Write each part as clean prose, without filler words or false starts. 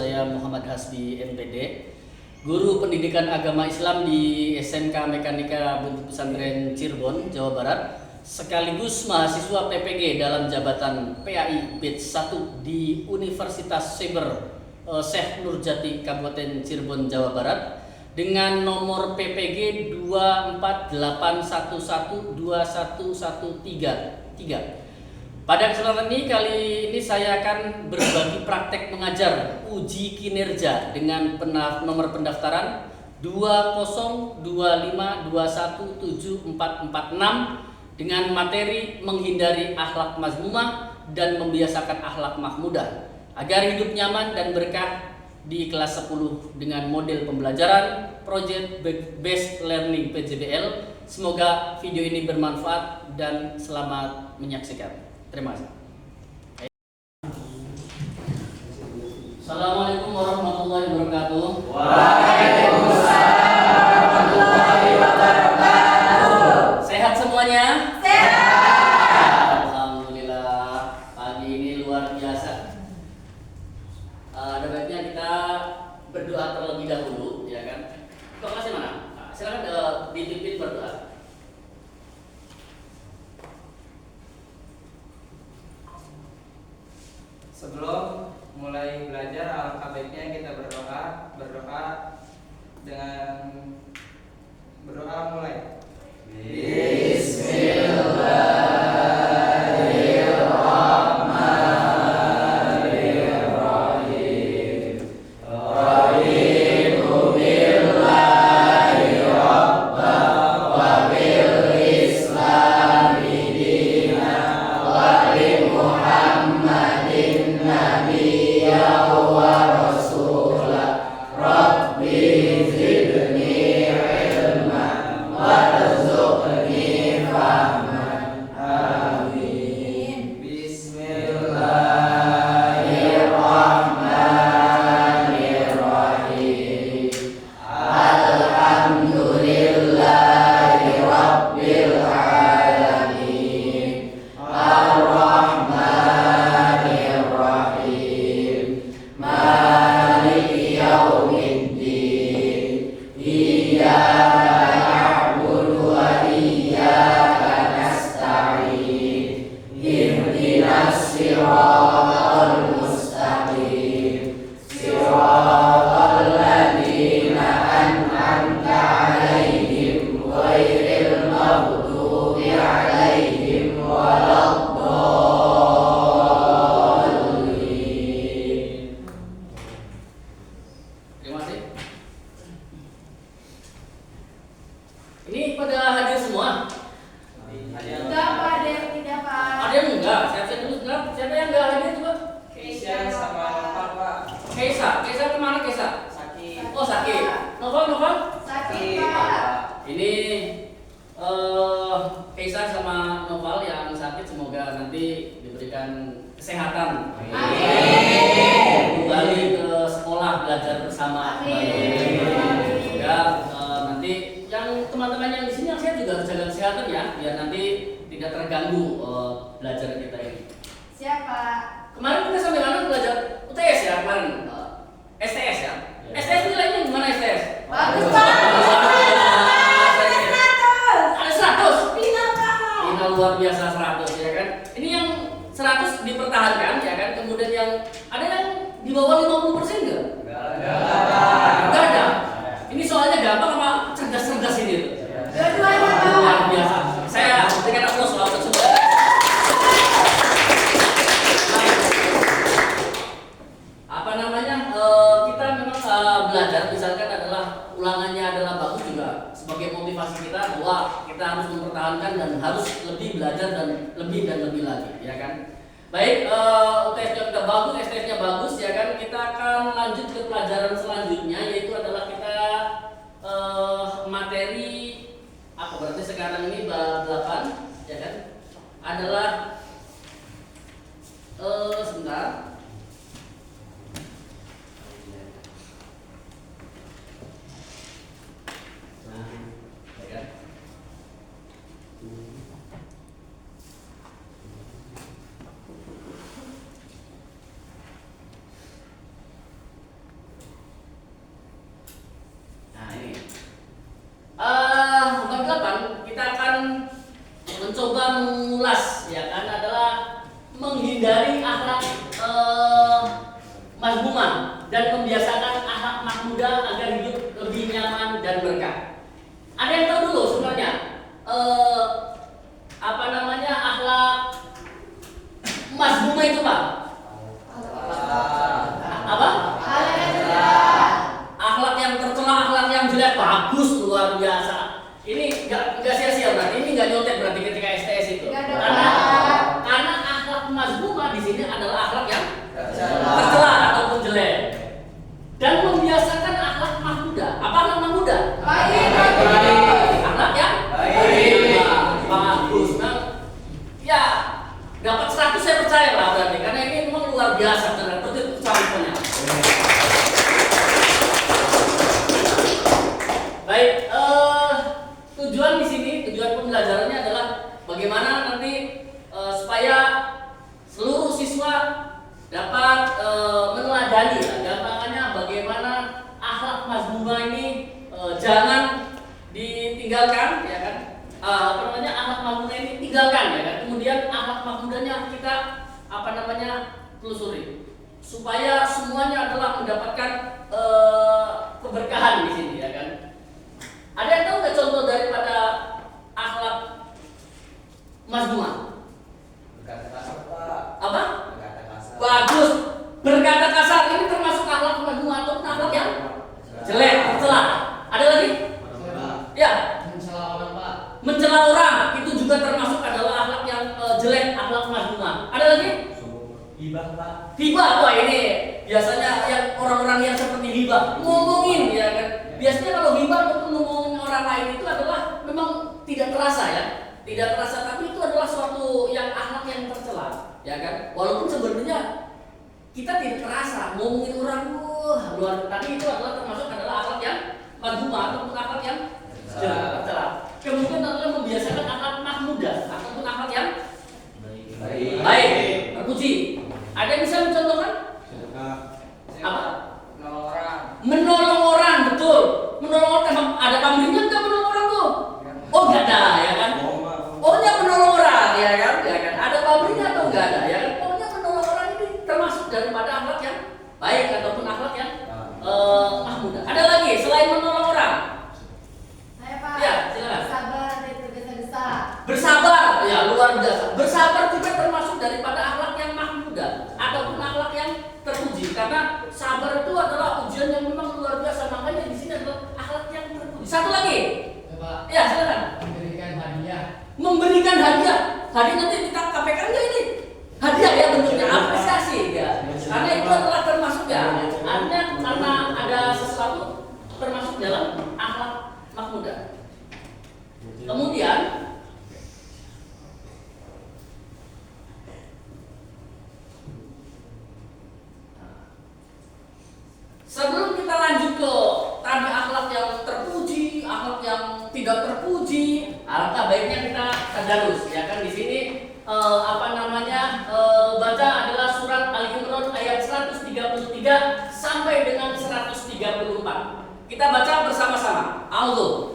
saya Muhammad Hasbi MPD, Guru Pendidikan Agama Islam di SMK Mekanika Buntut Pesantren Cirebon, Jawa Barat, sekaligus mahasiswa PPG dalam jabatan PAI Batch 1 di Universitas Saber Syekh Nurjati Kabupaten Cirebon, Jawa Barat dengan nomor PPG 248112113. Pada kesempatan ini kali ini saya akan berbagi praktek mengajar uji kinerja dengan nomor pendaftaran 20252174446 dengan materi menghindari akhlak mazmumah dan membiasakan akhlak mahmudah agar hidup nyaman dan berkah di kelas 10 dengan model pembelajaran Project Based Learning PJBL. Semoga video ini bermanfaat dan selamat menyaksikan. Terima kasih. Assalamualaikum warahmatullahi wabarakatuh. Waalaikumsalam warahmatullahi wabarakatuh. Sehat semuanya? Sehat. Alhamdulillah. Pagi ini luar biasa. Ada baiknya kita berdoa terlebih dahulu, ya kan? Kelasnya mana? Silakan dipimpin berdoa. Sebelum mulai belajar, alangkah baiknya kita berdoa dengan berdoa mulai. Bismillahirrahmanirrahim. Raditu billahi rabban wa bil islami dinan wa bi Muhammadin nabiyyan wa rasulah. Rabbi zidni ilman warzuqni fahman. Amin. Bismillahirrahmanirrahim. Alhamdulillahi rabbil alamin. Ar-Rahmanir-Rahim. Maliki yaumiddin. Iyyaka na'budu wa iyyaka nasta'in. Ihdinas siratal mustaqim. Siratal ladzina an'amta 'alaihim ghairil maghdubi 'alaihim waladdallin. Terima kasih. Ini pada hadir semua? Enggak, Pak, ada yang tidak, Pak. Ada yang enggak? Siapa dulu enggak? Siapa yang enggak hadir coba? Keisha sama Noval, Pak. Keisa kemana Keisa? Sakit. Oh sakit. Novel. Sakit, Pak. Ini Keisa sama Noval yang sakit, semoga nanti diberikan kesehatan. Amin. Kembali ke sekolah belajar bersama. Amin. Semoga nanti yang teman-teman yang di sini yang sehat juga jaga kesehatan ya, biar nanti tidak terganggu belajar kita ini. Siapa? Kemarin kita sampai mana belajar UTS ya kemarin, STS ya. STS nilainya gimana STS? Bagus, Pak. Ada 100. Pindah, Pak. Ini luar biasa 100 ya kan. Ini yang 100 dipertahankan ya kan. Kemudian yang ada yang di bawah 50% enggak? Enggak ada. Ini soalnya gampang apa cerdas-cerdas ini tuh? Dua-duanya, Luar Pak. biasa. Saya berikan aplaus selamat semua. Apa namanya? Kita memang belajar misalkan adalah ulangannya adalah bagus juga sebagai motivasi kita bahwa kita harus mempertahankan dan harus lebih belajar dan lebih lagi ya kan. Baik, UTS-nya udah bagus, STS-nya bagus ya kan. Kita akan lanjut ke pelajaran selanjutnya, yaitu adalah kita materi apa berarti sekarang ini bab 8 ya kan. Adalah sebentar. Nah, ya kan. mazmumah dan membiasakan akhlak mahmudah agar hidup lebih nyaman dan berkah. Ada yang tahu dulu sebenarnya apa namanya akhlak mazmumah itu Pak? Apa? Akhlak yang tercela, akhlak yang jelek, bagus, luar biasa. Ini nggak sia-sia berarti, ini nggak nyontek berarti ketika STS itu. Karena akhlak mazmumah di sini adalah akhlak yang tercela ataupun jelek. Dan membiasakan akhlak mahmudah. Apa akhlak mahmudah? Akhlak yang bagus. Nah, ya dapat 100 saya percaya lah berarti, karena ini memang luar biasa ternyata itu contohnya. Baik, tujuan di sini, tujuan pembelajarannya adalah bagaimana nanti supaya seluruh siswa dapat meneladani, gampangannya bagaimana akhlak mazmumah ini jangan ditinggalkan, ya kan? Apa namanya akhlak mahmudah ini tinggalkan, ya kan? Kemudian akhlak mahmudahnya kita apa namanya telusuri supaya semuanya adalah mendapatkan keberkahan di sini, ya kan? Ada yang tahu nggak contoh daripada akhlak mazmumah? Berkata kasar Pak. Apa? Berkata kasar. Bagus. Berkata kasar ini termasuk akhlak mazmumah atau akhlak yang jelek, tercela. Ada lagi? Ya. Mencela orang Pak. Mencela orang itu juga termasuk adalah akhlak yang jelek, akhlak mazmumah. Ada lagi? Hibah Pak. Hibah, wah ini biasanya yang orang-orang yang seperti hibah ngomongin, ya kan? Biasanya kalau hibah ataupun ngomongin orang lain itu adalah memang tidak terasa, ya, tidak terasa, tapi itu adalah suatu yang akhlak yang tercela, ya kan? Walaupun sebenarnya kita tidak terasa ngomongin orang, luar, tapi itu adalah termasuk adalah akhlak yang mazmumah ataupun akhlak yang tercela. Kemudian adalah membiasakan akhlak mahmudah ataupun akhlak yang baik, terpuji. Ada yang bisa mencontohkan? Apa? Menolong orang, betul. Menolong orang, ada pamrihnya nggak menolong orang tuh? Oh nggak ada, ya kan? Pokoknya menolong orang, ya kan? Ya kan? Ada pamrihnya atau nggak ada, ya kan? Pokoknya menolong orang ini termasuk daripada akhlak yang baik ataupun akhlak yang mahmudah. Ada lagi selain menolong orang? Saya Pak. Ya, silakan. Sabar dan tergesa-gesa. Bersabar, ya luar biasa. Bersabar juga termasuk daripada akhlak yang mahmudah ataupun akhlak yang terpuji, karena sabar itu adalah ujian yang memang luar biasa. Makanya di sini adalah akhlak yang terpuji. Satu lagi, Ya Pak. ya silakan. Memberikan hadiah. Memberikan hadiah. Hadiah nanti kita KPK nggak ini? Hadiah ya bentuknya apresiasi ya. Karena itu adalah termasuk ya. Artinya karena ada sesuatu termasuk dalam akhlak mahmudah. Kemudian sebelum kita lanjut ke tadi akhlak yang terpuji, akhlak yang tidak terpuji, alangkah baiknya kita tadarus, ya kan? Di sini baca adalah surat Al-Imran ayat 133 sampai dengan 134. Kita baca bersama-sama. A'udzu.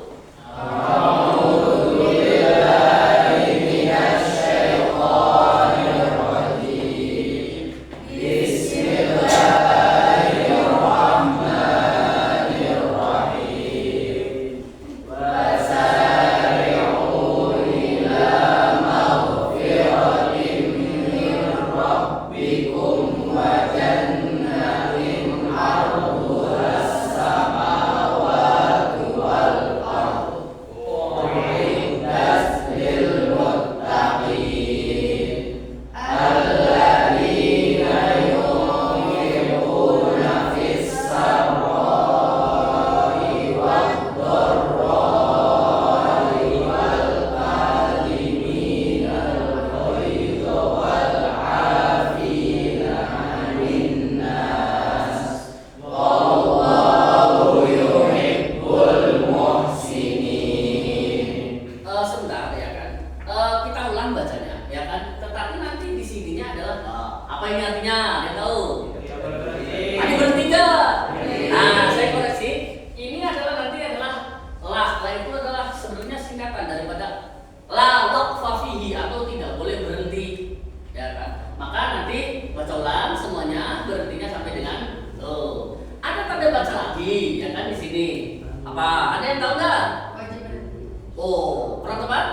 ini. Apa? Ada yang tahu nggak? Wajib berhenti. Oh, pernah teman?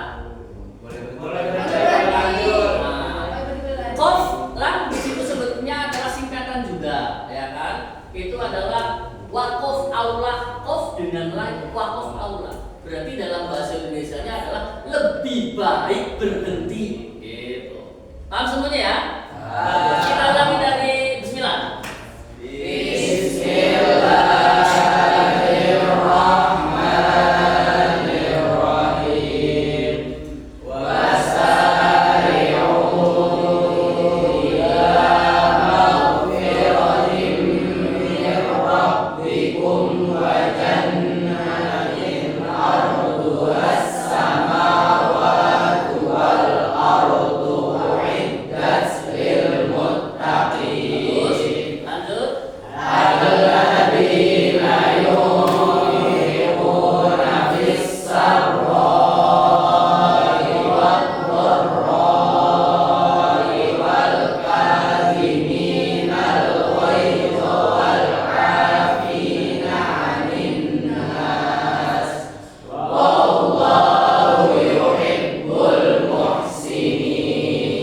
Boleh lanjut. Nah, Wajib berhenti. Kof lam di situ sebetulnya adalah singkatan juga, ya kan? Itu adalah wakof aula, kof dengan lain wakof aula. Berarti dalam bahasa Indonesianya adalah lebih baik berhenti. Gitu. Paham semuanya ya? Kita ulangi dari Bismillah. Terus lanjut.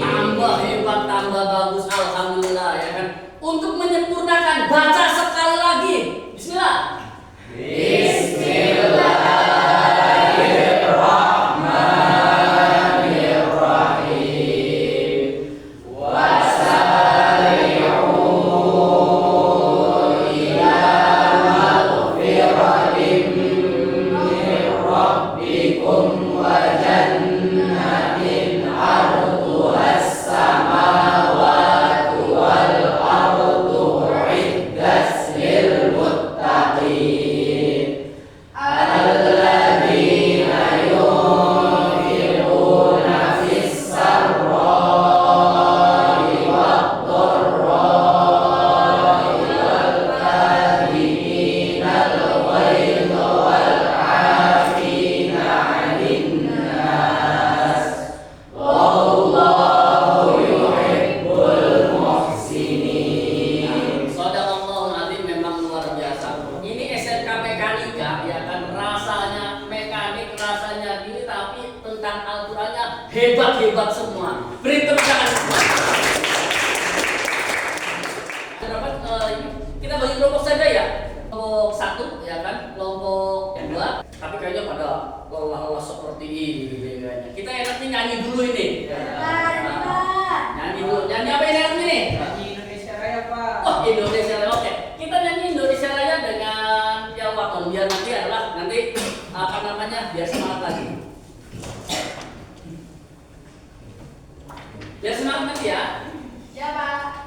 Tambah hebat, tambah bagus, alhamdulillah ya kan. Untuk menyempurnakan, baca sekali lagi. Bismillah. Sadaqallahul azim, memang luar biasa. Ini SMK Mekanika ya kan, rasanya mekanik, rasanya gini, tapi tentang Al-Qur'annya hebat-hebat semua. Beri tepuk tangan semua. Kita bagi kelompok saja ya. Kelompok 1 ya kan, kelompok 2. Tapi kayaknya pada lelah-lelah seperti ini kayaknya. Kita enaknya nyanyi dulu ini. Nyanyi dulu. Nyanyi apa yang enak ini? Nyanyi Indonesia Raya, Pak. Oh, Indonesia Raya. Oke. Kita nyanyi Indonesia Raya dengan yang wakon, biar nanti adalah nanti apa namanya? Biar semangat lagi. Biar semangat nanti ya. Ya, Pak.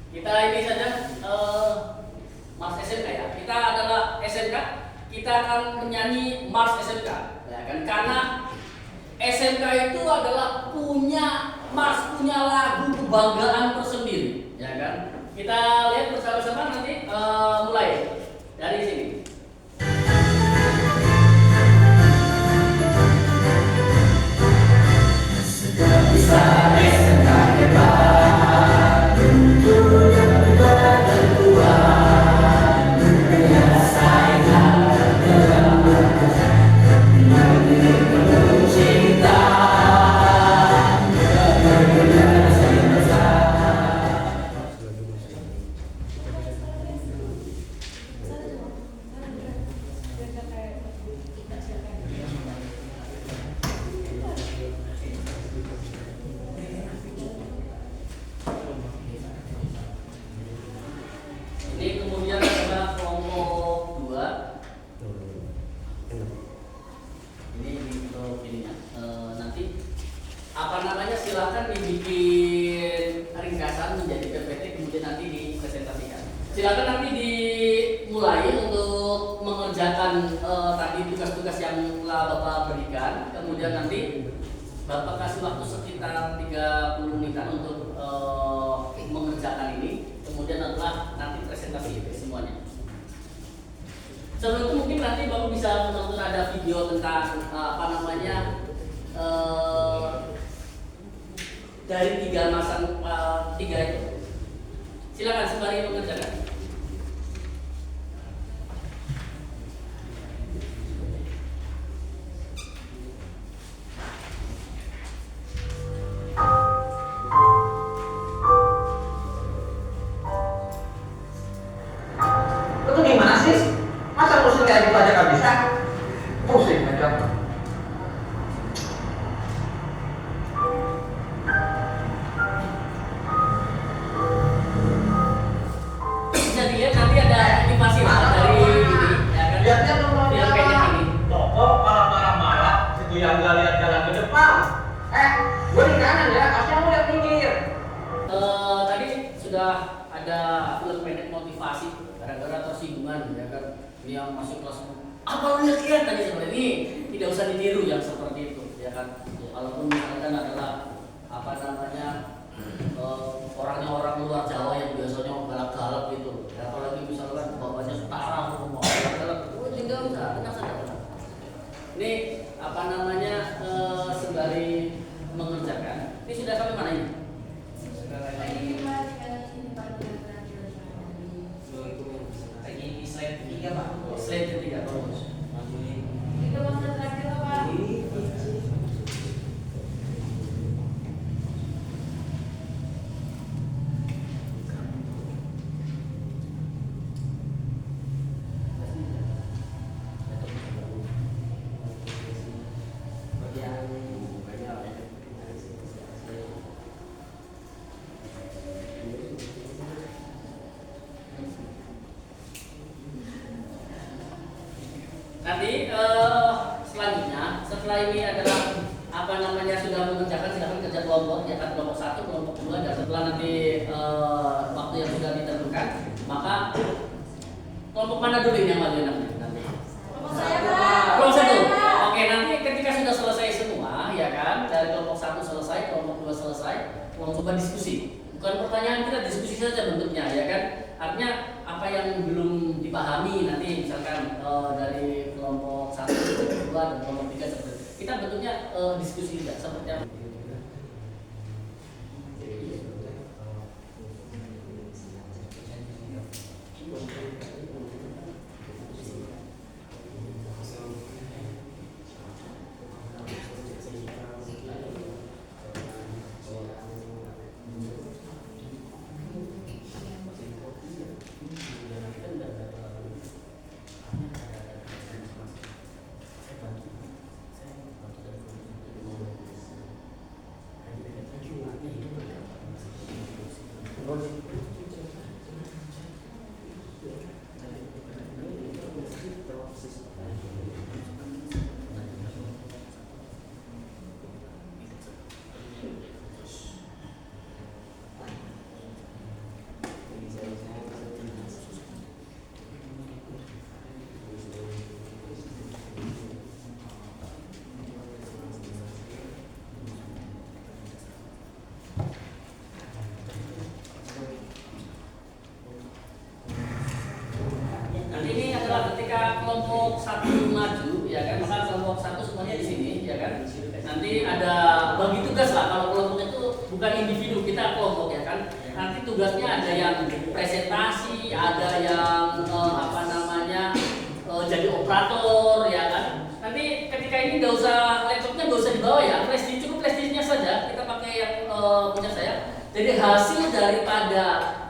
Kita ini saja Mars SMK ya. Kita adalah SMK. Kita akan menyanyi Mars SMK ya kan, karena SMK itu adalah punya Mars, punya lagu kebanggaan tersendiri ya kan. Kita lihat bersama-sama nanti mulai dari sini. Ini kemudian ada kelompok 2. Ini untuk ininya. Nanti apa namanya, silakan dibikin ringkasan menjadi PPT, kemudian nanti dipresentasikan. Silakan nanti dimulai untuk mengerjakan tadi tugas-tugas yang telah Bapak berikan. Kemudian nanti Bapak kasih waktu sekitar 30 menitan untuk mengerjakan ini. Kemudian adalah nanti presentasi semuanya. Sebelum itu mungkin nanti Bapak bisa menonton ada video tentang apa namanya dari 3 masang 3 itu. Silakan sembari mengerjakan. Itu gimana sih? Masa pusing kayak gitu aja gak bisa? Pusing aja. Jadi ya nanti ada animasi lah dari ini, ya kan? Lihatnya dong, Yang pendek ini. Kok malah marah-marah? Itu yang gak lihat jalan ke depan. Gue di kanan ya, harusnya lu lihat pinggir. Tadi sudah ada film pendek motivasi gara-gara tersinggungan, ya kan? Ini yang masuk kelas apa lu lihat tadi seperti ini, tidak usah ditiru yang seperti itu, ya kan? Walaupun misalkan adalah apa namanya orangnya orang luar Jawa yang biasanya galak-galak gitu, ya, apalagi misalkan bapaknya setara mau galak-galak, tinggal tenang saja. Ini apa namanya sembari mengerjakan. Ini sudah sampai mana ini? Lagi di slide 3 Pak. Slide ketiga, bagus. Itu maksud terakhir tuh, Pak. Nanti selanjutnya setelah ini adalah apa namanya sudah mengerjakan silakan kerja kelompok, ya kan, kelompok 1, kelompok 2, dan setelah nanti waktu yang sudah ditentukan maka kelompok mana dulu ini yang maju nanti? Kelompok saya, Pak. Kelompok 1. Pak. Oke, nanti ketika sudah selesai semua, ya kan, dari kelompok 1 selesai, kelompok 2 selesai, coba diskusi. Bukan pertanyaan, kita diskusi saja bentuknya, ya kan. Artinya apa yang belum dipahami nanti misalkan dari kelompok 1, kelompok 2, dan kelompok 3 seperti itu. Kita bentuknya diskusi juga seperti apa. Nanti ini adalah ketika kelompok 1 maju, ya kan, maka kelompok 1 semuanya di sini, ya kan. Nanti ada bagi tugas lah, kalau kelompok itu bukan individu, kita kelompok, ya kan. Nanti tugasnya ada yang presentasi, ada yang apa namanya jadi operator, ya kan. Nanti ketika ini nggak usah laptopnya nggak usah dibawa ya, flash disk, cukup flash disknya saja, kita pakai yang punya saya. Jadi hasil daripada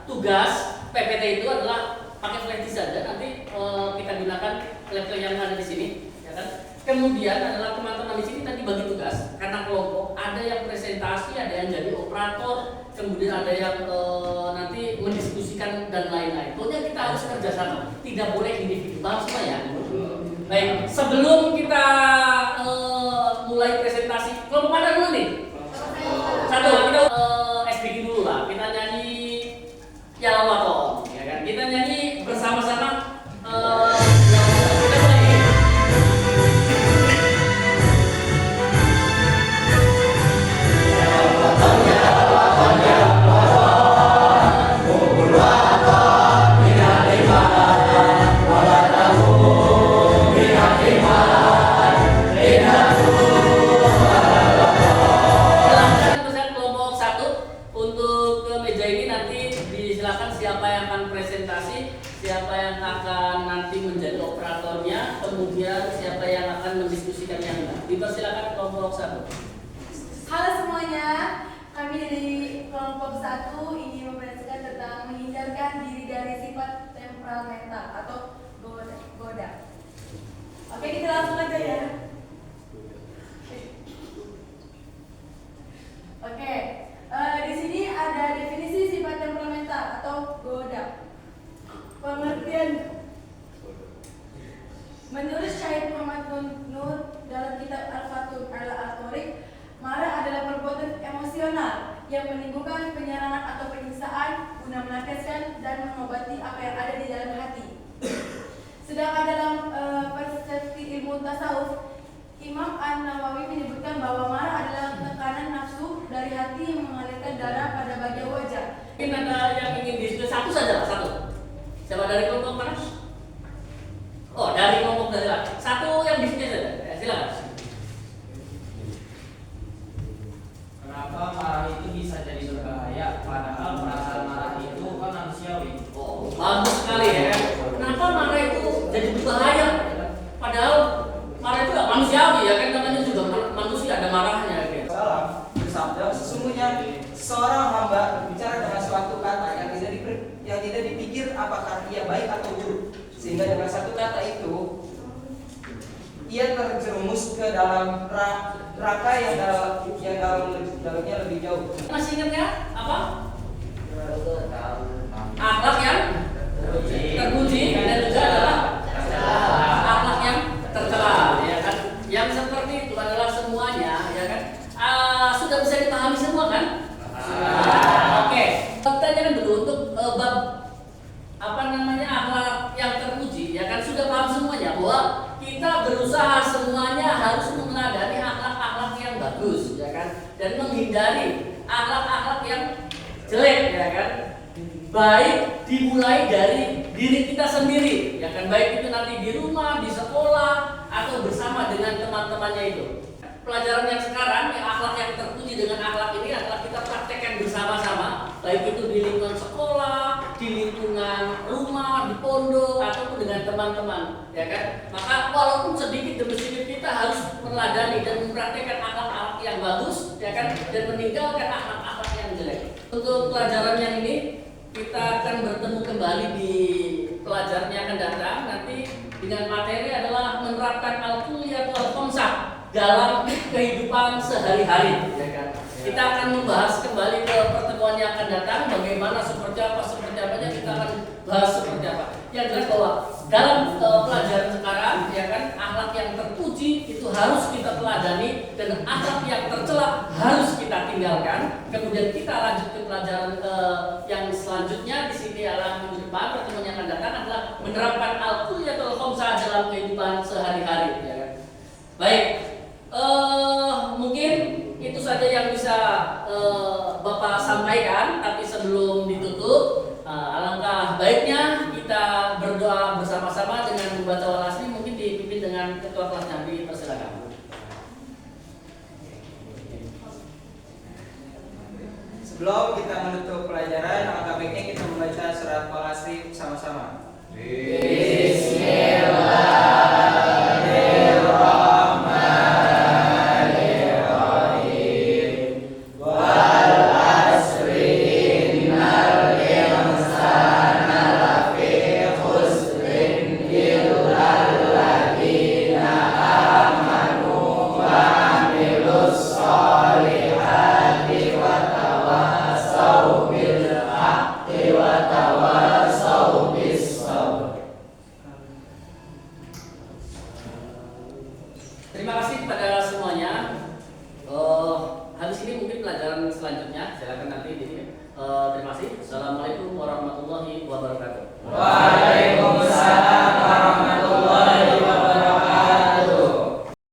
tugas PPT itu adalah pakai flash disk saja, nanti kita gunakan laptop yang ada di sini, ya kan. Kemudian adalah teman-teman di sini nanti bagi tugas karena kelompok, ada yang presentasi, ada yang jadi operator, kemudian ada yang nanti mendiskusikan dan lain-lain. Pokoknya kita harus kerjasama, tidak boleh individu. Paham semua ya? Baik, sebelum kita mulai presentasi, kelompok mana dulu nih? Satu, kita SBG dulu lah. Kita nyanyi Ya Ramadan, ya kan? Kita nyanyi bersama-sama. Kita mulai. Minal iman, wala tamu minal iman. akan mendiskusikan yang lain. Dipersilakan kelompok 1. Halo semuanya, kami dari kelompok 1 ingin memperhatikan tentang menghindarkan diri dari sifat temperamental atau goda. Oke, kita langsung aja ya. Oke, di sini ada definisi sifat temperamental atau goda. Pengertian menurut Syahid Muhammad Nur dalam kitab Al-Fathul Al-Torik, marah adalah perbuatan emosional yang menimbulkan penyerangan atau penyiksaan guna melampiaskan dan mengobati apa yang ada di dalam hati. Sedangkan dalam persepsi ilmu tasawuf, Imam An-Nawawi menyebutkan bahwa marah adalah tekanan nafsu dari hati yang mengalirkan darah pada bagian wajah. Mungkin ada yang ingin diskusi satu saja, satu. Siapa dari kelompok mana? Oh, dari kelompok dari lah. Satu yang diskusi saja. Ya, silakan. Kenapa marah itu bisa jadi berbahaya? Padahal perasaan marah itu kan manusiawi. Oh, bagus sekali ya. Kenapa marah itu jadi berbahaya? Padahal marah itu gak manusiawi ya kan, namanya juga manusia, ada marahnya gitu. Salam bersabda, sesungguhnya seorang hamba berbicara dengan suatu kata yang tidak dipikir apakah ia baik atau buruk, sehingga dengan satu kata itu ia terjerumus ke dalam neraka yang dalamnya lebih jauh. Masih ingat ya? Apa? Akhlak yang terpuji dan juga adalah akhlak yang tercela, ya kan? Yang seperti itu adalah semuanya, ya kan? Sudah bisa dipahami semua kan? Oke. Pertanyaan dulu untuk bab apa namanya akhlak yang terpuji, ya kan? Sudah paham semuanya bahwa kita berusaha semuanya harus meneladani akhlak-akhlak yang bagus, ya kan? Dan menghindari akhlak-akhlak yang jelek, ya kan? Baik dimulai dari diri kita sendiri, ya kan? Baik itu nanti di rumah, di sekolah, atau bersama dengan teman-temannya itu. Pelajaran yang sekarang, yang akhlak yang terpuji dengan akhlak ini adalah kita praktekkan bersama-sama, baik itu di lingkungan sekolah, di lingkungan rumah, di pondok, ataupun dengan teman-teman, ya kan? Maka walaupun sedikit demi sedikit kita harus meneladani dan mempraktekkan akhlak-akhlak yang bagus, ya kan? Dan meninggalkan akhlak-akhlak yang jelek. Untuk pelajaran yang ini kita akan bertemu kembali di pelajaran yang akan datang nanti dengan materi adalah menerapkan al-kulliyah wal khamsah dalam kehidupan sehari-hari, ya kan? Kita akan membahas kembali ke pertemuan yang akan datang bagaimana seperti apanya kita akan bahas seperti apa. Yang jelas bahwa dalam pelajaran sekarang, ya kan, akhlak yang terpuji itu harus kita teladani dan akhlak yang tercela harus kita tinggalkan. Kemudian kita lanjut ke pelajaran yang selanjutnya. Di sini adalah minggu depan pertemuan yang akan datang adalah menerapkan al-kulliyatul khamsah dalam kehidupan sehari-hari, ya kan? Baik. Mungkin itu saja yang bisa Bapak sampaikan, tapi sebelum ditutup alangkah baiknya kita berdoa bersama-sama dengan membaca walasni, mungkin dipimpin dengan ketua kelasnya. Dipersilakan. Sebelum kita menutup pelajaran, alangkah baiknya kita membaca surat walasni sama-sama. Terima kasih kepada semuanya. Habis ini mungkin pelajaran selanjutnya silakan nanti. Terima kasih. Assalamualaikum warahmatullahi wabarakatuh.